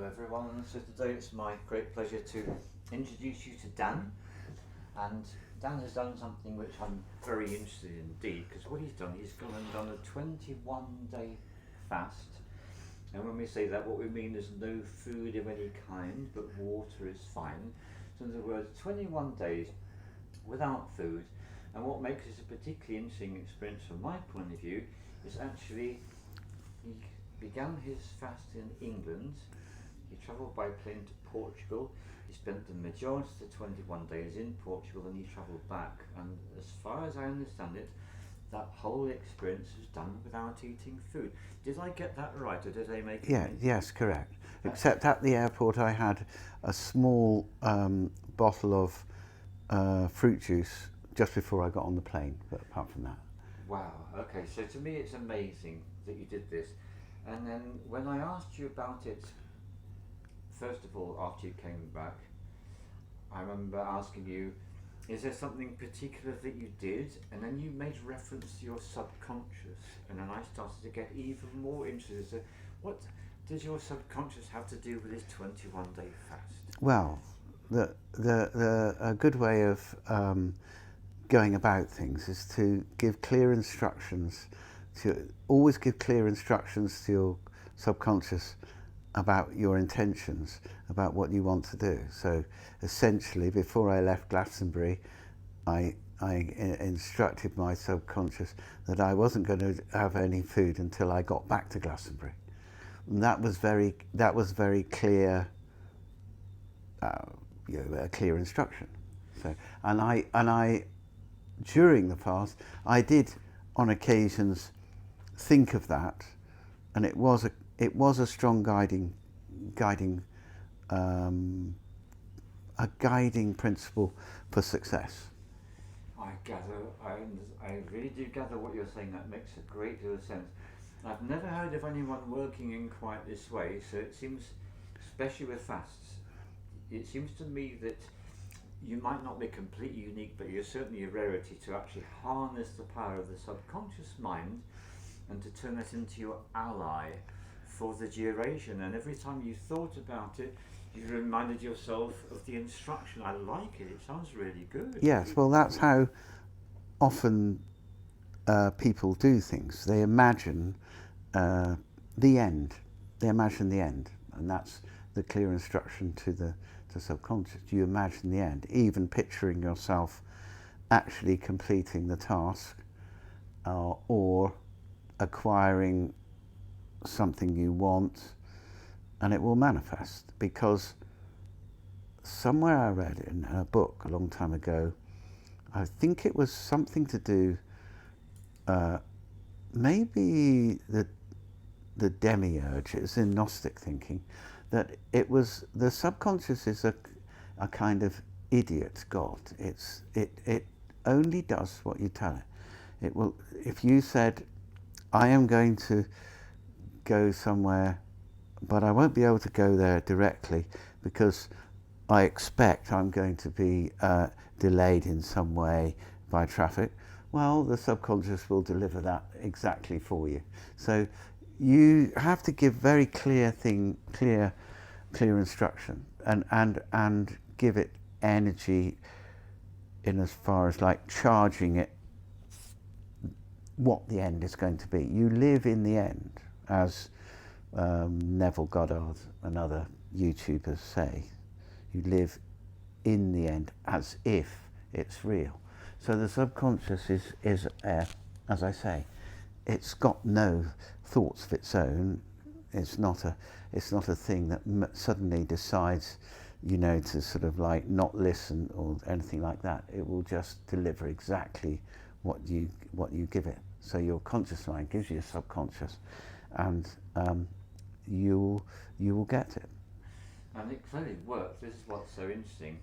everyone. So today it's my great pleasure to introduce you to Dan. And Dan has done something which I'm very interested in indeed, because what he's done, he's gone and done a 21-day fast. And when we say that, what we mean is no food of any kind, but water is fine. So in other words, 21 days without food. And what makes this a particularly interesting experience from my point of view is actually he began his fast in England. He travelled by plane to Portugal. He spent the majority of the 21 days in Portugal, and he travelled back. And as far as I understand it, that whole experience was done without eating food. Did I get that right, or did I make it? Yeah, yes, correct. Except at the airport I had a small bottle of fruit juice just before I got on the plane, but apart from that. Wow, okay, so to me it's amazing that you did this. And then when I asked you about it, first of all, after you came back, I remember asking you, is there something particular that you did? And then you made reference to your subconscious, and then I started to get even more interested. So what does your subconscious have to do with this 21-day fast? Well, a good way of going about things is to give clear instructions, to always give clear instructions to your subconscious about your intentions, about what you want to do. So essentially, before I left Glastonbury, I instructed my subconscious that I wasn't going to have any food until I got back to Glastonbury. And that was very clear, a clear instruction. So, and I during the fast, I did on occasions think of that, and it was a strong guiding principle for success. I really do gather what you're saying. That makes a great deal of sense. I've never heard of anyone working in quite this way, so it seems, especially with fasts, it seems to me that you might not be completely unique, but you're certainly a rarity to actually harness the power of the subconscious mind and to turn it into your ally for the duration. And every time you thought about it, you reminded yourself of the instruction. I like it. It sounds really good. Yes, well, that's how often people do things. They imagine the end. They imagine the end, and that's the clear instruction to the subconscious. You imagine the end, even picturing yourself actually completing the task or acquiring something you want, and it will manifest. Because somewhere I read in a book a long time ago, I think it was something to do maybe the demiurge, it's in Gnostic thinking, that it was the subconscious is a kind of idiot god. It only does what you tell it. It will. If you said, I am going to go somewhere, but I won't be able to go there directly because I expect I'm going to be delayed in some way by traffic, well, the subconscious will deliver that exactly for you. So you have to give very clear instruction and give it energy in as far as like charging it what the end is going to be. You live in the end, as Neville Goddard and other YouTubers say. You live in the end as if it's real. So the subconscious is as I say, it's got no thoughts of its own. It's not a thing that suddenly decides, to sort of like not listen or anything like that. It will just deliver exactly what you give it. So your conscious mind gives you a subconscious, and you will get it. And it clearly works. This is what's so interesting.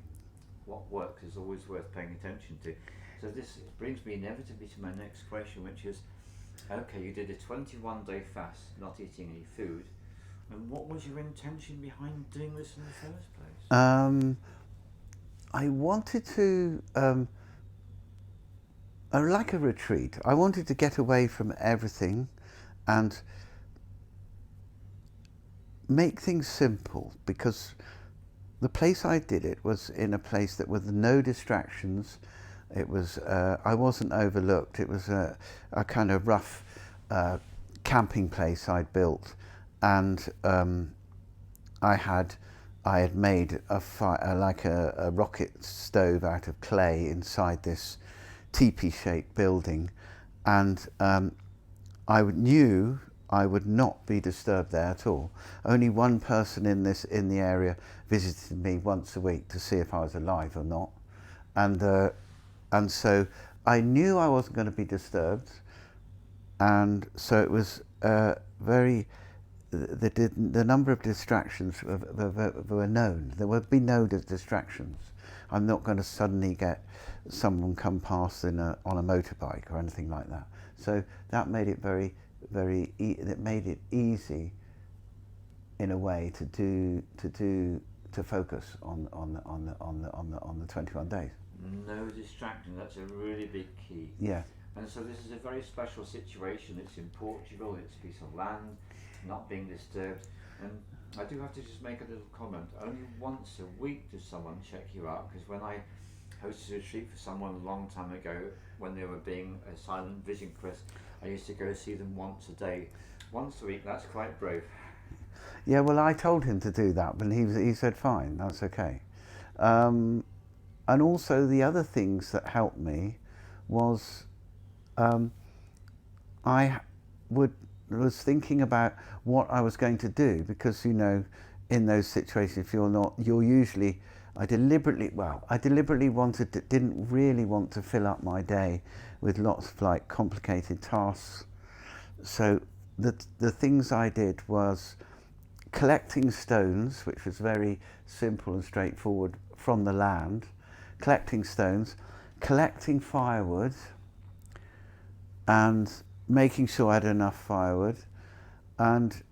What works is always worth paying attention to. So this brings me inevitably to my next question, which is, okay, you did a 21-day fast, not eating any food, and what was your intention behind doing this in the first place? I wanted to, like a retreat. I wanted to get away from everything and make things simple, because the place I did it was in a place that with no distractions. It was, I wasn't overlooked. It was a kind of rough camping place I'd built, and I had made a fire, like a rocket stove out of clay inside this teepee-shaped building, and I knew I would not be disturbed there at all. Only one person in the area visited me once a week to see if I was alive or not, and so I knew I wasn't going to be disturbed, and so it was very. The number of distractions were known. There would be no distractions. I'm not going to suddenly get someone come past on a motorbike or anything like that. So that made it it made it easy, in a way, to focus on the 21 days. No distraction. That's a really big key. Yeah. And so this is a very special situation. It's in Portugal. It's a piece of land, not being disturbed. And I do have to just make a little comment. Only once a week does someone check you out, because when I hosted a retreat for someone a long time ago, when they were being a silent vision quest, I used to go see them once a day. Once a week, that's quite brave. Yeah, well, I told him to do that, but he said, fine, that's okay. And also the other things that helped me was I was thinking about what I was going to do, because, you know, in those situations, if you're usually, I deliberately didn't really want to fill up my day with lots of like complicated tasks. So the things I did was collecting stones, which was very simple and straightforward, from the land, collecting stones, collecting firewood, and making sure I had enough firewood. And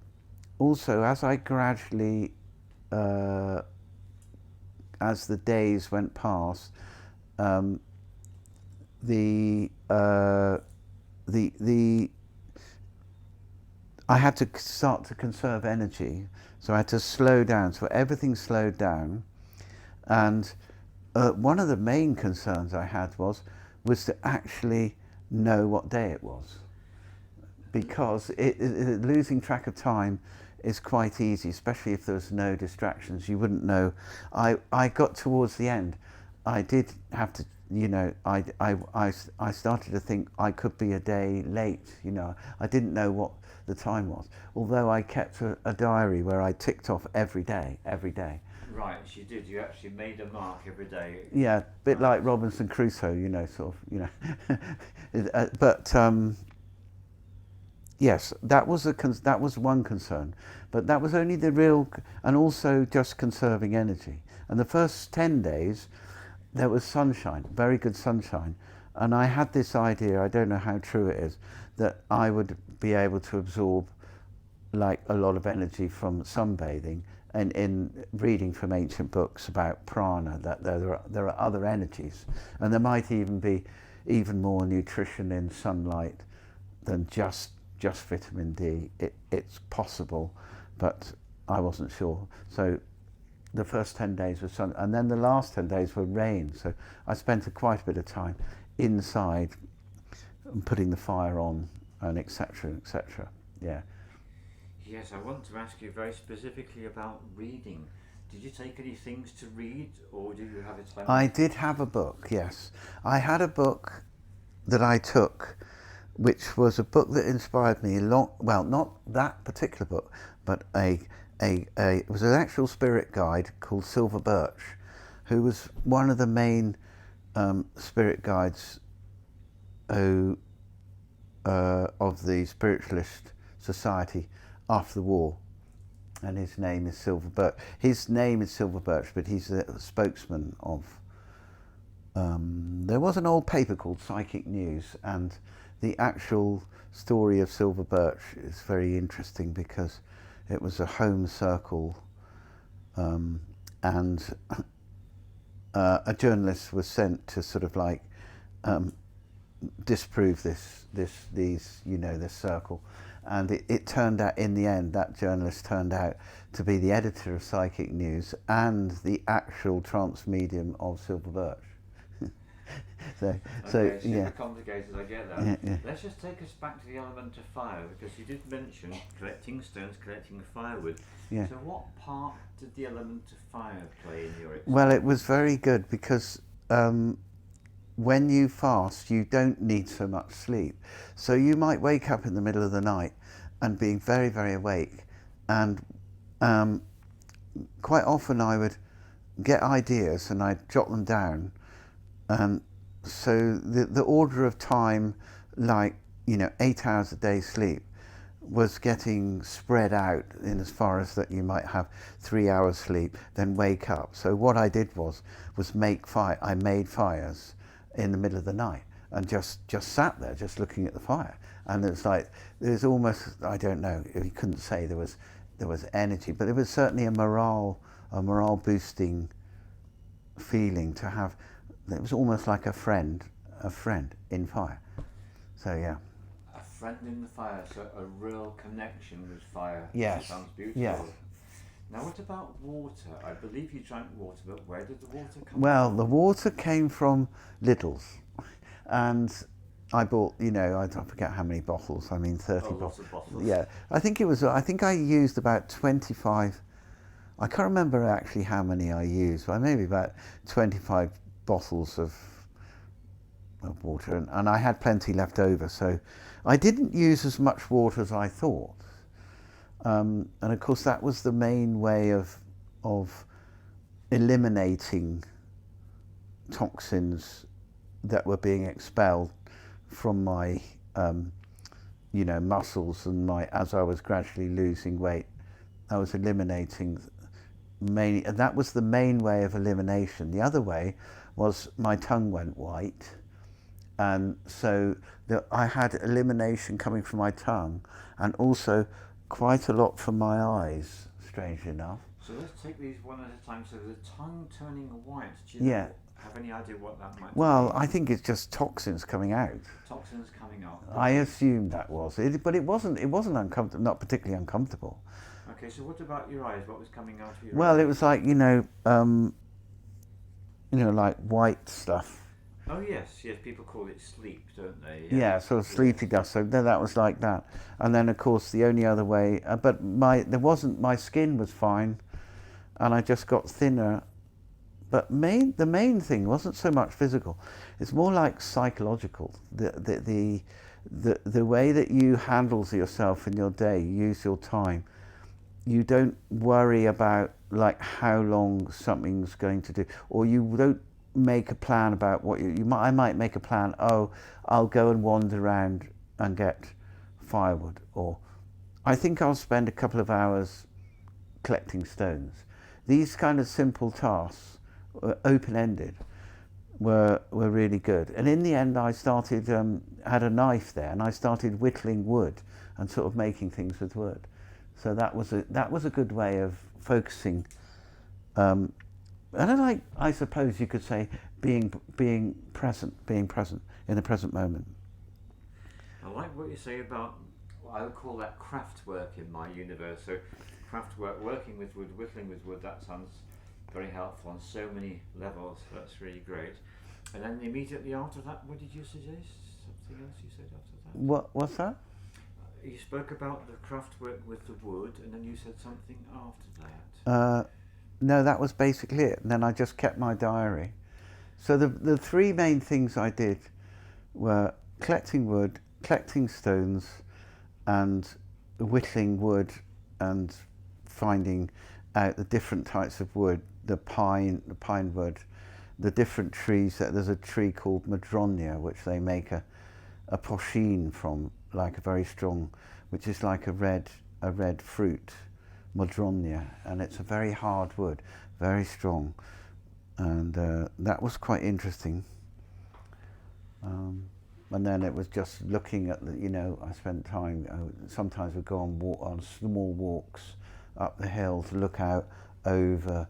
also, as I gradually, as the days went past, I had to start to conserve energy, so I had to slow down. So everything slowed down, and one of the main concerns I had was to actually know what day it was, because losing track of time is quite easy, especially if there's no distractions. You wouldn't know. I got towards the end, I did have to, you know, I started to think I could be a day late. You know, I didn't know what the time was, although I kept a diary where I ticked off every day. Right, you did. You actually made a mark every day. Yeah, a bit like Robinson Crusoe, you know, sort of, you know. But yes, that was one concern, but that was only the real, and also just conserving energy. And the first 10 days, there was sunshine, very good sunshine, and I had this idea, I don't know how true it is, that I would be able to absorb like a lot of energy from sunbathing, and in reading from ancient books about prana, that there are other energies, and there might even be even more nutrition in sunlight than just vitamin D. It's possible, but I wasn't sure. So the first 10 days was sun, and then the last 10 days were rain. So I spent quite a bit of time inside and putting the fire on, and etc. etc. Yeah. Yes, I want to ask you very specifically about reading. Did you take any things to read, or do you have a time? I did have a book, yes. I had a book that I took, which was a book that inspired me a lot. Well, not that particular book, but it was an actual spirit guide called Silver Birch, who was one of the main spirit guides of the Spiritualist Society after the war, and his name is Silver Birch. His name is Silver Birch, but he's a spokesman of. There was an old paper called Psychic News, and the actual story of Silver Birch is very interesting because it was a home circle, and a journalist was sent to sort of like disprove this circle, and it turned out, in the end, that journalist turned out to be the editor of Psychic News and the actual trance medium of Silver Birch. Okay, super yeah. complicated, I get that. Yeah, yeah. Let's just take us back to the element of fire, because you did mention collecting stones, collecting firewood. Yeah. So what part did the element of fire play in your experience? Well, it was very good because when you fast, you don't need so much sleep. So you might wake up in the middle of the night and being very, very awake. And quite often I would get ideas and I'd jot them down. And so the order of time, like, 8 hours a day sleep, was getting spread out in as far as that you might have 3 hours sleep, then wake up. So what I did was make fire. I made fires in the middle of the night and just sat there, just looking at the fire. And it's like, there's almost, I don't know, you couldn't say there was energy, but it was certainly a morale boosting feeling to have. It was almost like a friend in fire. So yeah. A friend in the fire, so a real connection with fire. Yes. Sounds beautiful. Yes. Now, what about water? I believe you drank water, but where did the water come Well, from? the water came from Lidl's, and I bought, I forget how many bottles. I mean, 30 lots bottles. of bottles. Yeah, I think I used about 25. I can't remember actually how many I used, but maybe about 25 bottles of water, and I had plenty left over, so I didn't use as much water as I thought. And of course, that was the main way of eliminating toxins that were being expelled from my muscles, and as I was gradually losing weight, I was eliminating mainly, and that was the main way of elimination. The other way was my tongue went white, and so I had elimination coming from my tongue, and also quite a lot from my eyes, strangely enough. So let's take these one at a time. So the tongue turning white, do you have any idea what that might be? Well, I think it's just toxins coming out. Toxins coming out. I assumed that was it, but it wasn't uncomfortable, not particularly uncomfortable. Okay, so what about your eyes? What was coming out of your eyes? Well, it was like, like white stuff. Oh yes, people call it sleep, don't they? Yeah, sort of sleepy dust. So then that was like that, and then of course the only other way. But my skin was fine, and I just got thinner. But the main thing wasn't so much physical; it's more like psychological. The way that you handle yourself in your day, you use your time. You don't worry about like how long something's going to do, or you don't make a plan about what I might make a plan. Oh, I'll go and wander around and get firewood, or I think I'll spend a couple of hours collecting stones. These kind of simple tasks, open-ended, were really good. And in the end, I started had a knife there, and I started whittling wood and sort of making things with wood. So that was a good way of focusing. And I suppose you could say being present in the present moment. I like what you say about, I would call that craft work in my universe. So craft work, working with wood, whittling with wood, that sounds very helpful on so many levels. That's really great. And then immediately after that, what did you suggest? Something else you said after that? What's that? You spoke about the craft work with the wood, and then you said something after that. No, that was basically it. And then I just kept my diary. So the three main things I did were collecting wood, collecting stones, and whittling wood, and finding out the different types of wood, the pine wood, the different trees. There's a tree called madronia, which they make a pochine from, like a very strong, which is like a red fruit, madronia, and it's a very hard wood, very strong, and that was quite interesting. And then it was just looking at I spent time. Sometimes we'd go on small walks up the hill to look out over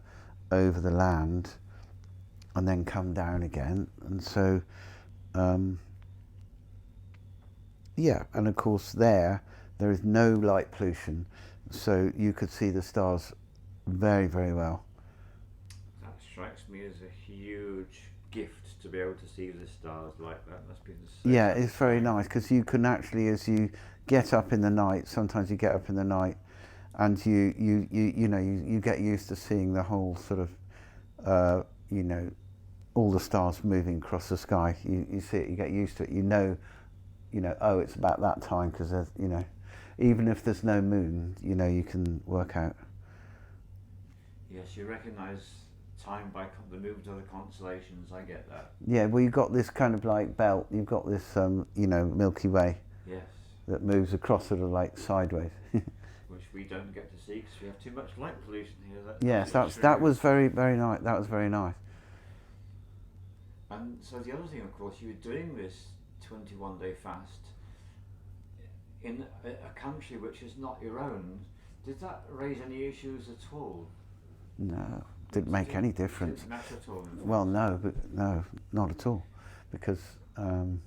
the land, and then come down again. And so, yeah, and of course there There is no light pollution, so you could see the stars very, very well. That strikes me as a huge gift to be able to see the stars like that. Must be the Yeah, it's very nice because you can actually, as you get up in the night, sometimes you get up in the night, and you get used to seeing the whole sort of, all the stars moving across the sky. You see it, you get used to it. You know, oh, it's about that time because even if there's no moon, you can work out. Yes, you recognise time by the movement of the constellations. I get that. Yeah, well, you've got this kind of like belt. You've got this, Milky Way. Yes. That moves across sort of like sideways. Which we don't get to see because we have too much light pollution here. Yes, that was very, very nice. That was very nice. And so the other thing, of course, you were doing this 21-day fast in a country which is not your own. Did that raise any issues at all? No, didn't make any difference. Didn't matter at all? Well, no, not at all, because no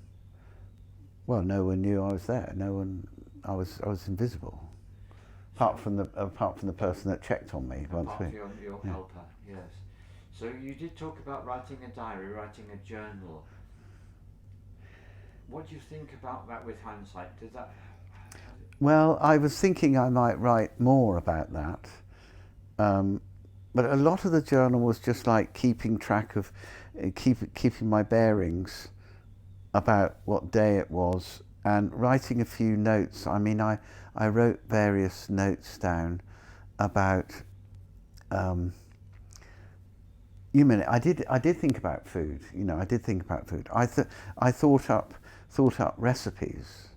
one knew I was there. No one, I was invisible, apart from the person that checked on me once. Apart from your helper, yes. So you did talk about writing a diary, writing a journal. What do you think about that with hindsight? Did that? Well, I was thinking I might write more about that, but a lot of the journal was just like keeping track of, keeping my bearings about what day it was, and writing a few notes. I mean, I wrote various notes down about. I did think about food. I did think about food. I thought up recipes.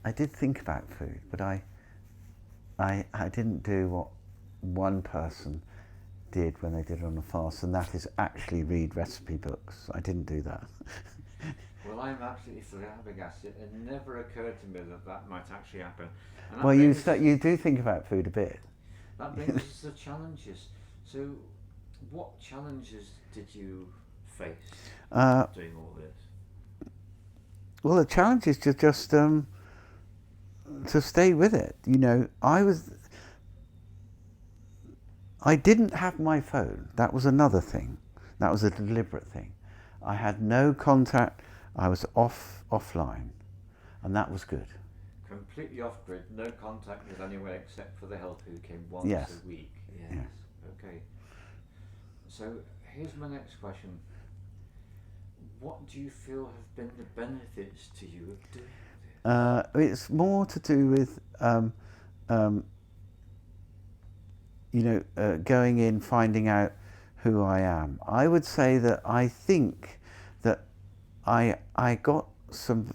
I did think about food, but I didn't do what one person did when they did it on a fast, and that is actually read recipe books. I didn't do that. Well, I'm absolutely flabbergasted. It never occurred to me that might actually happen. And Well, you do think about food a bit. That brings us to challenges. So, what challenges did you face doing all this? Well, the challenge is to just to stay with it. I didn't have my phone. That was another thing. That was a deliberate thing. I had no contact. I was offline, and that was good. Completely off grid, no contact with anyone except for the helper who came once a week. Yes. Okay. So here's my next question. What do you feel have been the benefits to you of doing this? It's more to do with going in, finding out who I am. I would say that I think that I got some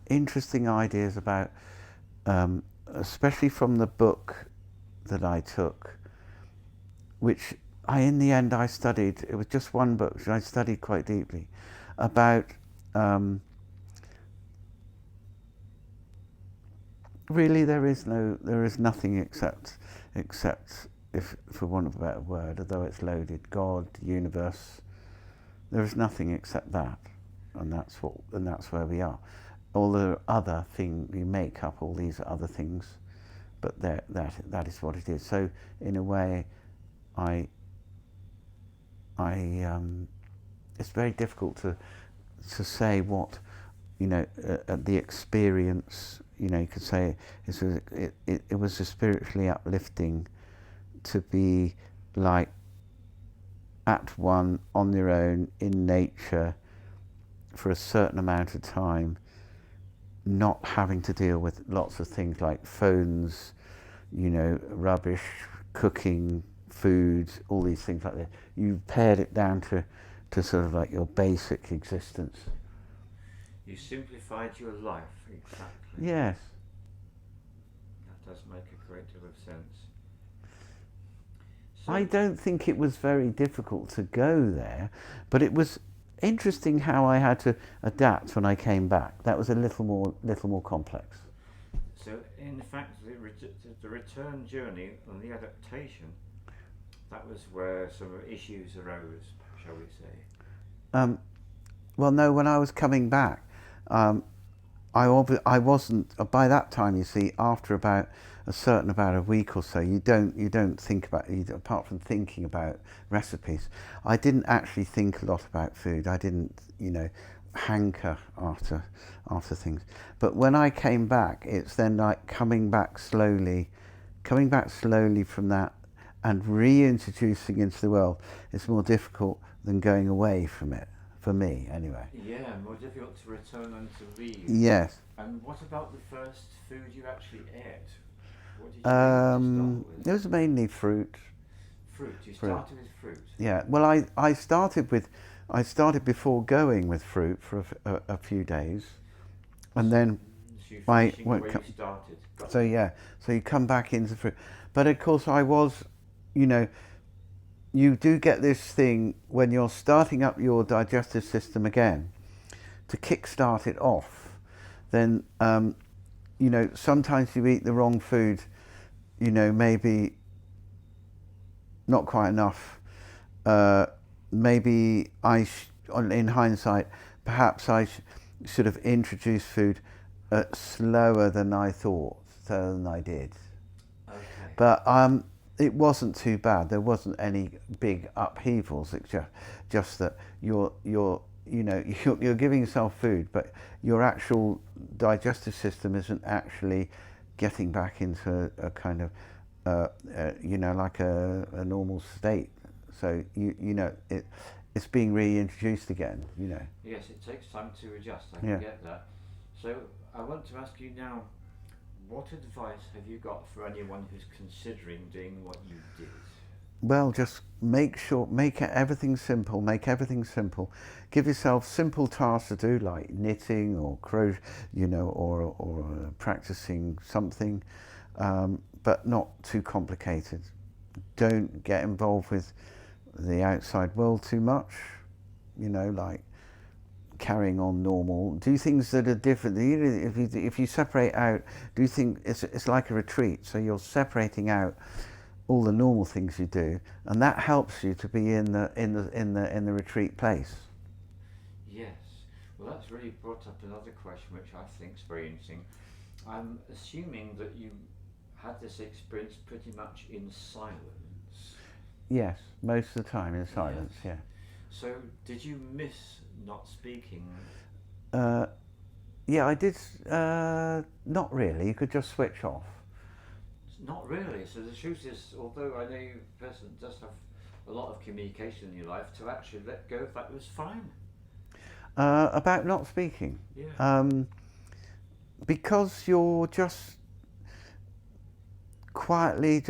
interesting ideas about, especially from the book that I took, which in the end I studied. It was just one book which I studied quite deeply about. Really, there is nothing except, if for want of a better word, although it's loaded, God, universe. There is nothing except that, and that's where we are. All the other thing you make up all these other things, but that is what it is. So in a way, it's very difficult to say what the experience. You could say it was a spiritually uplifting to be like at one on their own in nature for a certain amount of time, not having to deal with lots of things like phones, rubbish, cooking, food, all these things like that. You pared it down to sort of like your basic existence. You simplified your life, exactly. Yes. That does make a great deal of sense. So I don't think it was very difficult to go there, but it was interesting how I had to adapt when I came back. That was a little more complex. So in fact, the return journey and the adaptation, that was where some issues arose, shall we say? Well, no, when I was coming back, I wasn't by that time. You see, after about a week or so, you don't think about, apart from thinking about recipes. I didn't actually think a lot about food. I didn't, hanker after things. But when I came back, it's then like coming back slowly from that and reintroducing into the world. It's more difficult than going away from it, for me anyway. Yeah, more difficult to return than to leave. Yes. And what about the first food you actually ate? What did you eat to start with? It was mainly fruit. Fruit. You started with fruit. Yeah. Well, I started before going with fruit for a few days, and then So you're I finishing went. where you started. Got So it. yeah, so you come back into fruit, but of course I was, you do get this thing when you're starting up your digestive system again, to kickstart it off. Then sometimes you eat the wrong food, maybe not quite enough. Maybe in hindsight, perhaps should have introduced food slower than I thought, than I did. Okay. But it wasn't too bad. There wasn't any big upheavals. It's just that you're giving yourself food, but your actual digestive system isn't actually getting back into a kind of like a normal state. So it's being reintroduced again. Yes, it takes time to adjust. I Yeah. get that. So I want to ask you now, what advice have you got for anyone who's considering doing what you did? Well, just make everything simple. Make everything simple. Give yourself simple tasks to do, like knitting or crochet, or practicing something, but not too complicated. Don't get involved with the outside world too much. Like carrying on normal. Do things that are different. If you separate out, do things. It's like a retreat. So you're separating out all the normal things you do, and that helps you to be in the retreat place. Yes. Well, that's really brought up another question, which I think is very interesting. I'm assuming that you had this experience pretty much in silence. Yes, most of the time in silence. Yes. So, did you miss not speaking? Yeah, I did. Not really. You could just switch off. Not really. So the truth is, although I know you a person that does have a lot of communication in your life, to actually let go of that was fine. About not speaking. Yeah. Because you're just quietly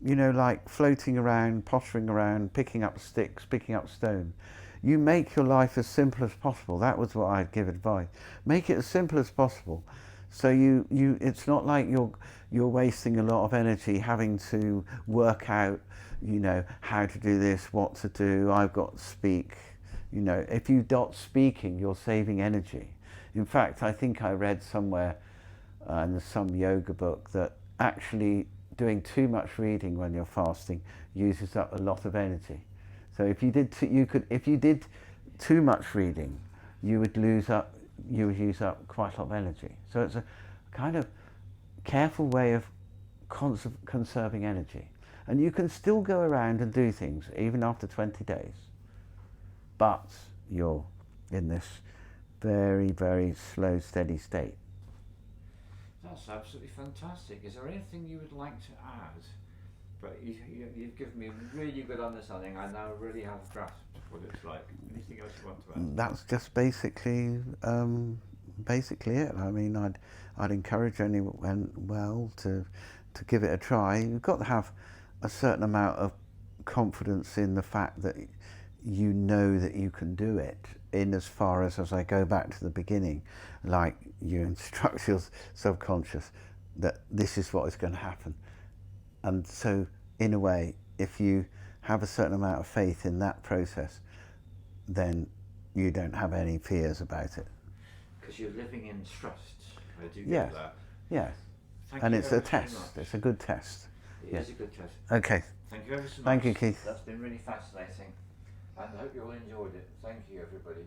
like floating around, pottering around, picking up sticks, picking up stone. You make your life as simple as possible. That was what I'd give advice. Make it as simple as possible. So it's not like you're wasting a lot of energy having to work out, how to do this, what to do. I've got to speak. If you're not speaking, you're saving energy. In fact, I think I read somewhere in some yoga book that actually doing too much reading when you're fasting uses up a lot of energy. So if you did too much reading, you would use up quite a lot of energy. So it's a kind of careful way of conserving energy. And you can still go around and do things even after 20 days. But you're in this very, very slow, steady state. That's absolutely fantastic. Is there anything you would like to add? But you've given me a really good understanding. I now really have grasped what it's like. Anything else you want to add? That's just basically it. I mean, I'd encourage anyone to give it a try. You've got to have a certain amount of confidence in the fact that you know that you can do it. In as far as I go back to the beginning, like you instruct your subconscious that this is what is going to happen. And so, in a way, if you have a certain amount of faith in that process, then you don't have any fears about it. Because you're living in trust. I do Yes. get that. Yes. Thank And you it's ever a test. so much. It's a good test. It Yeah. is a good test. Okay. Thank you ever so much. Thank you, Keith. That's been really fascinating. And I hope you all enjoyed it. Thank you, everybody.